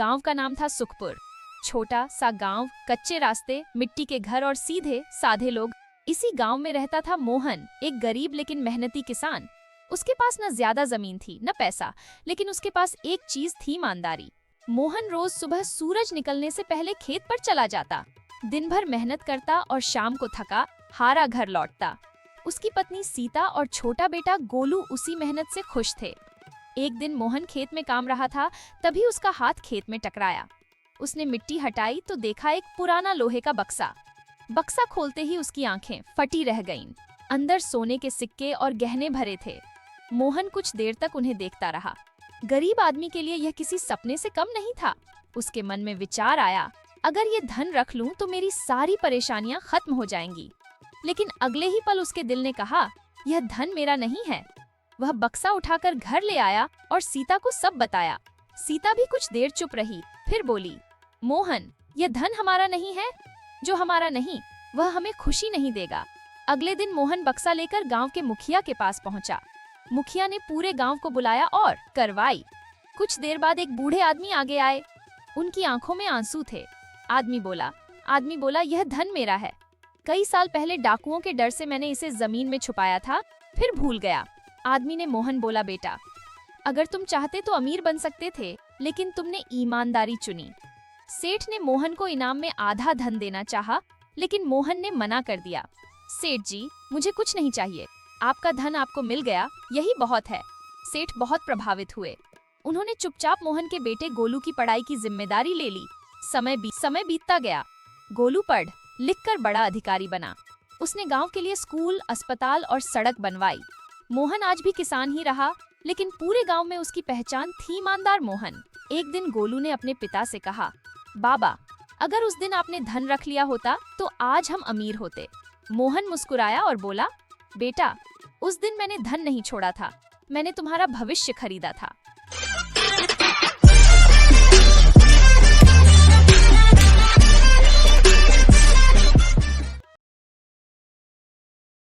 गांव का नाम था सुखपुर। छोटा सा गांव, कच्चे रास्ते, मिट्टी के घर और सीधे साधे लोग। इसी गांव में रहता था मोहन, एक गरीब लेकिन मेहनती किसान। उसके पास न ज्यादा जमीन थी न पैसा, लेकिन उसके पास एक चीज थी, ईमानदारी। मोहन रोज सुबह सूरज निकलने से पहले खेत पर चला जाता, दिन भर मेहनत करता और शाम को थका हारा घर लौटता। उसकी पत्नी सीता और छोटा बेटा गोलू उसी मेहनत से खुश थे। एक दिन मोहन खेत में काम रहा था, तभी उसका हाथ खेत में टकराया। उसने मिट्टी हटाई तो देखा एक पुराना लोहे का बक्सा। बक्सा खोलते ही उसकी आंखें फटी रह गईं। अंदर सोने के सिक्के और गहने भरे थे। मोहन कुछ देर तक उन्हें देखता रहा। गरीब आदमी के लिए यह किसी सपने से कम नहीं था। उसके मन में विचार आया, अगर ये धन रख लूं तो मेरी सारी परेशानियां खत्म हो जाएंगी। लेकिन अगले ही पल उसके दिल ने कहा, यह धन मेरा नहीं है। वह बक्सा उठाकर घर ले आया और सीता को सब बताया। सीता भी कुछ देर चुप रही, फिर बोली, मोहन, यह धन हमारा नहीं है। जो हमारा नहीं, वह हमें खुशी नहीं देगा। अगले दिन मोहन बक्सा लेकर गांव के मुखिया के पास पहुंचा। मुखिया ने पूरे गांव को बुलाया और करवाई। कुछ देर बाद एक बूढ़े आदमी आगे आए। उनकी आंखों में आंसू थे। आदमी बोला, यह धन मेरा है। कई साल पहले डाकुओं के डर से मैंने इसे जमीन में छुपाया था, फिर भूल गया। आदमी ने मोहन बोला, बेटा, अगर तुम चाहते तो अमीर बन सकते थे, लेकिन तुमने ईमानदारी चुनी। सेठ ने मोहन को इनाम में आधा धन देना चाहा, लेकिन मोहन ने मना कर दिया। सेठ जी, मुझे कुछ नहीं चाहिए, आपका धन आपको मिल गया, यही बहुत है। सेठ बहुत प्रभावित हुए। उन्होंने चुपचाप मोहन के बेटे गोलू की पढ़ाई की जिम्मेदारी ले ली। समय बीतता गया। गोलू पढ़ लिख कर बड़ा अधिकारी बना। उसने गांव के लिए स्कूल, अस्पताल और सड़क बनवाई। मोहन आज भी किसान ही रहा, लेकिन पूरे गांव में उसकी पहचान थी ईमानदार मोहन। एक दिन गोलू ने अपने पिता से कहा, बाबा, अगर उस दिन आपने धन रख लिया होता तो आज हम अमीर होते। मोहन मुस्कुराया और बोला, बेटा, उस दिन मैंने धन नहीं छोड़ा था, मैंने तुम्हारा भविष्य खरीदा था।